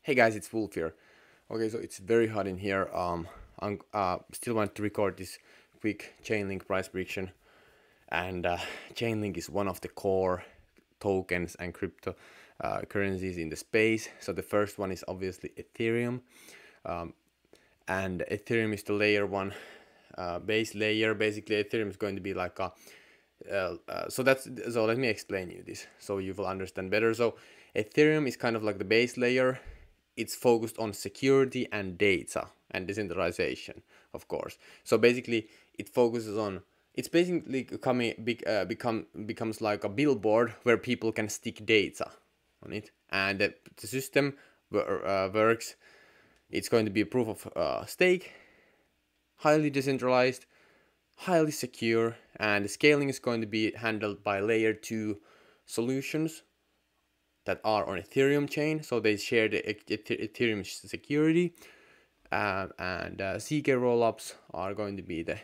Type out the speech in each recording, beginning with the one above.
Hey guys, it's Wolf here. Okay, so it's very hot in here. I'm still want to record this quick Chainlink price prediction, and Chainlink is one of the core tokens and crypto currencies in the space. So the first one is obviously Ethereum, and Ethereum is the layer one base layer. Basically, Ethereum is going to be like a so let me explain you this so you will understand better. So Ethereum is kind of like the base layer. It's focused on security and data and decentralization, of course. So basically, it focuses on it's basically becomes like a billboard where people can stick data on it, and the system works. It's going to be a proof of stake, highly decentralized, highly secure, and the scaling is going to be handled by layer 2 solutions that are on Ethereum chain. So they share the Ethereum security, and CK rollups are going to be the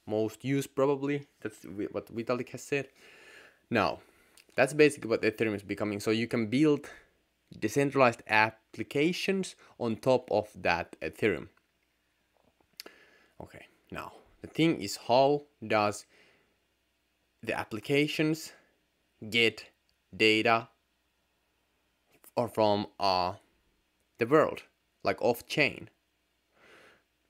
most used probably. That's what Vitalik has said. Now, that's basically what Ethereum is becoming. So you can build decentralized applications on top of that Ethereum. Okay, now the thing is, how does the applications get data or from the world, like off chain?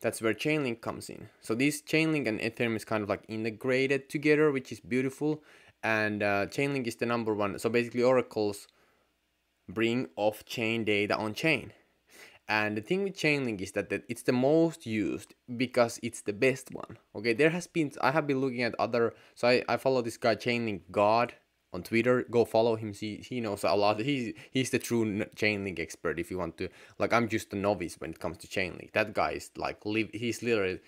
That's where Chainlink comes in. So this Chainlink and Ethereum is kind of like integrated together, which is beautiful. And Chainlink is the number one. So basically, oracles bring off chain data on chain. And the thing with Chainlink is that it's the most used because it's the best one. Okay, I have been looking at other, so I follow this guy Chainlink God on Twitter. Go follow him. He knows a lot. He's the true Chainlink expert. If you want to, like, I'm just a novice when it comes to Chainlink. That guy is like he's literally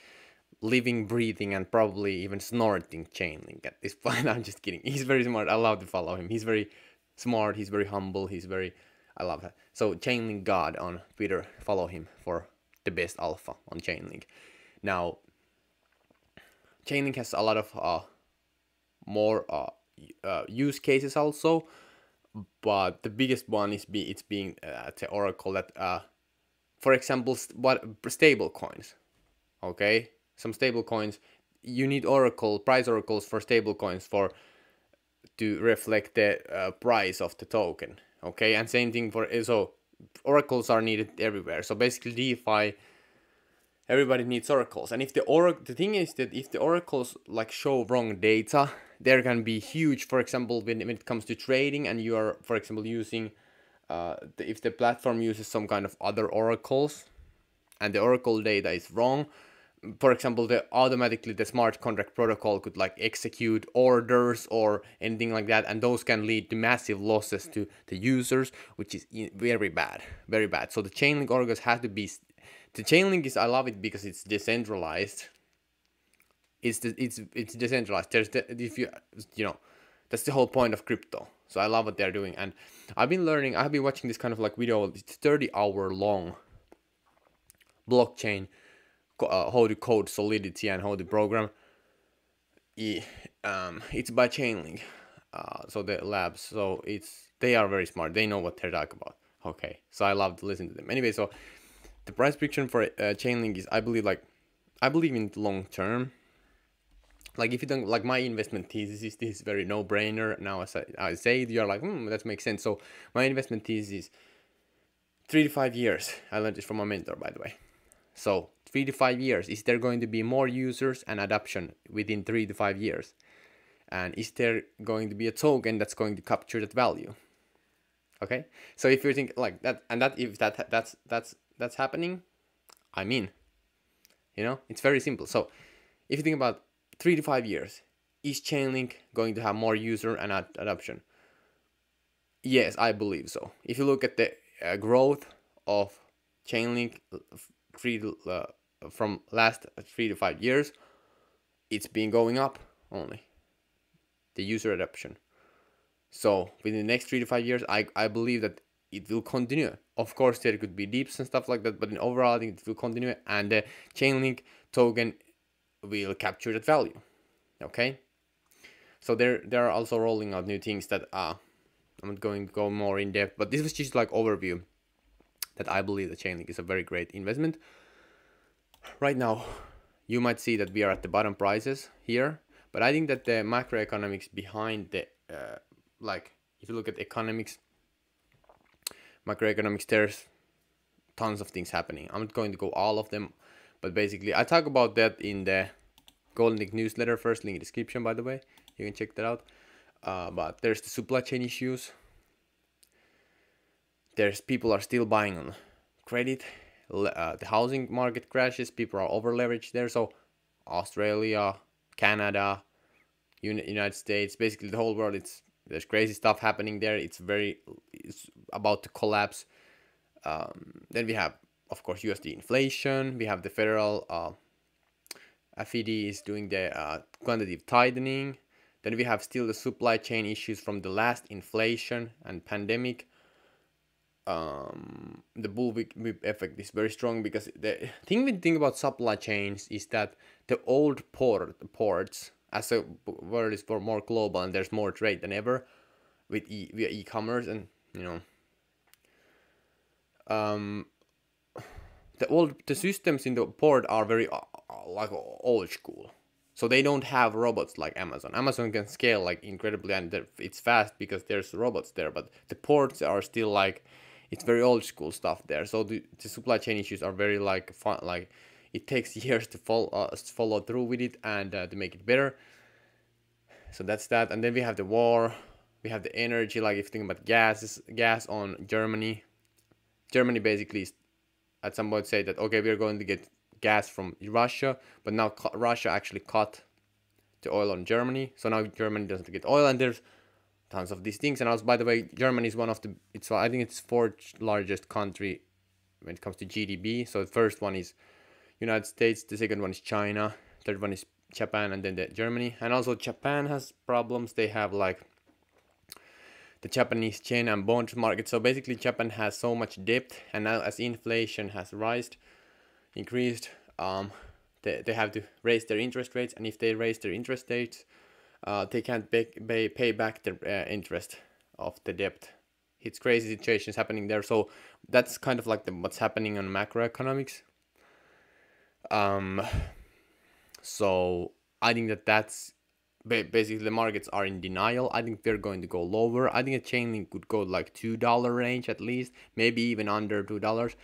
living, breathing, and probably even snorting Chainlink at this point. I'm just kidding. He's very smart. I love to follow him. He's very smart. He's very humble. I love that. So Chainlink God on Twitter, follow him for the best alpha on Chainlink. Now, Chainlink has a lot of more use cases also, but the biggest one is it's being the Oracle that, for example, stable coins. Okay, some stable coins. You need price oracles for stable coins to reflect the price of the token. Okay, and same thing for so oracles are needed everywhere. So basically, DeFi, everybody needs oracles. And if the thing is that if the oracles like show wrong data, there can be huge. For example, when it comes to trading, and you are, for example, using if the platform uses some kind of other oracles, and the oracle data is wrong. For example, the smart contract protocol could like execute orders or anything like that, and those can lead to massive losses to the users, which is very bad, very bad. So the Chainlink oracles have to be. The Chainlink is, I love it because it's decentralized. It's decentralized. If you know, that's the whole point of crypto. So I love what they're doing, and I've been watching this kind of like video. It's 30-hour long blockchain, how to code Solidity and how to program. It's by Chainlink, so the labs. So they are very smart. They know what they're talking about. Okay, so I love to listen to them. Anyway, so the price prediction for Chainlink is, I believe in the long term. Like, if you don't like my investment thesis, this is very no-brainer. Now as I say it, you're like, that makes sense. So my investment thesis is 3 to 5 years. I learned this from my mentor, by the way. So 3 to 5 years, is there going to be more users and adoption within 3 to 5 years? And is there going to be a token that's going to capture that value? Okay, so if you think like that, and if that's happening, I'm in. It's very simple. So if you think about 3 to 5 years, is Chainlink going to have more user and adoption? Yes, I believe so. If you look at the growth of Chainlink from last 3 to 5 years, it's been going up only, the user adoption. So within the next 3 to 5 years, I believe that it will continue. Of course, there could be dips and stuff like that, but in overall, I think it will continue, and the Chainlink token will capture that value. Okay, so there are also rolling out new things that I'm not going to go more in depth, but this was just like overview that I believe that Chainlink is a very great investment. Right now, you might see that we are at the bottom prices here, but I think that the macroeconomics behind the, like, if you look at economics, macroeconomics, there's tons of things happening. I'm not going to go all of them, but basically I talk about that in the Golden Link newsletter, first link in the description, by the way. You can check that out. But there's the supply chain issues. There's people are still buying on credit. The housing market crashes. People are over leveraged there. So Australia, Canada, United States, basically the whole world. There's crazy stuff happening there. It's about to collapse. Then we have, of course, USD inflation. We have the federal FED is doing the quantitative tightening. Then we have still the supply chain issues from the last inflation and pandemic. The bullwhip effect is very strong because the thing about supply chains is that the old ports, as a world is more global and there's more trade than ever with via e-commerce, and the systems in the port are very like old school. So they don't have robots like Amazon. Amazon can scale like incredibly, and it's fast because there's robots there. But the ports are still like, it's very old school stuff there. So the supply chain issues are very like fun. Like it takes years to follow through with it and to make it better. So that's that. And then we have the war. We have the energy. Like if you think about gas on Germany. Germany basically is, at some point say that okay, we're going to get gas from Russia, but now Russia actually cut the oil on Germany, so now Germany doesn't get oil, and there's tons of these things. And also, by the way, Germany is one of the, I think it's fourth largest country when it comes to GDP. So the first one is United States, the second one is China, third one is Japan, and then Germany. And also Japan has problems. They have like the Japanese chain and bond market. So basically Japan has so much debt, and now as inflation has increased, they have to raise their interest rates, and if they raise their interest rates, they can't pay back the interest of the debt. It's crazy situations happening there. So that's kind of like what's happening on macroeconomics. So I think that's basically the markets are in denial. I think they're going to go lower. I think a Chainlink could go like $2 range at least, maybe even under $2.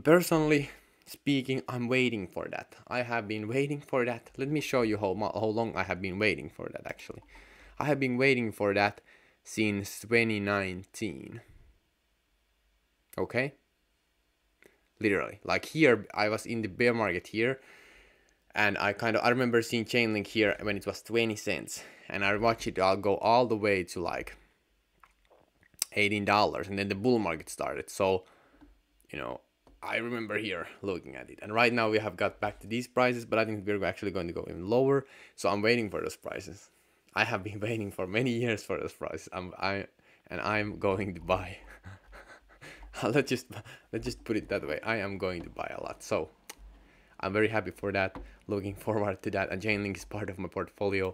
Personally speaking, I'm waiting for that. I have been waiting for that. Let me show you how long I have been waiting for that. Actually, I have been waiting for that since 2019. Okay, literally, like here I was in the bear market here, and I remember seeing Chainlink here when it was 20 cents, and I watched it go all the way to like $18, and then the bull market started. So I remember here looking at it, and right now we have got back to these prices, but I think we're actually going to go even lower. So I'm waiting for those prices. I have been waiting for many years for those prices. I'm going to buy. let's just put it that way. I am going to buy a lot. So I'm very happy for that. Looking forward to that. And Chainlink is part of my portfolio.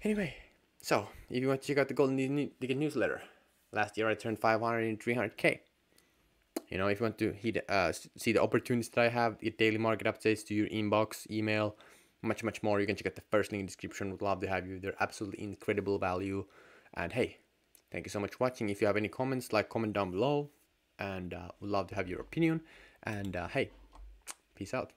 Anyway, so if you want to check out the Golden Ticket newsletter, last year I turned 500 and 300K. If you want to see the opportunities that I have, get daily market updates to your inbox, email, much more, you can check out the first link in the description. Would love to have you. They're absolutely incredible value. And hey, thank you so much for watching. If you have any comments, comment down below, and would love to have your opinion. And hey, peace out.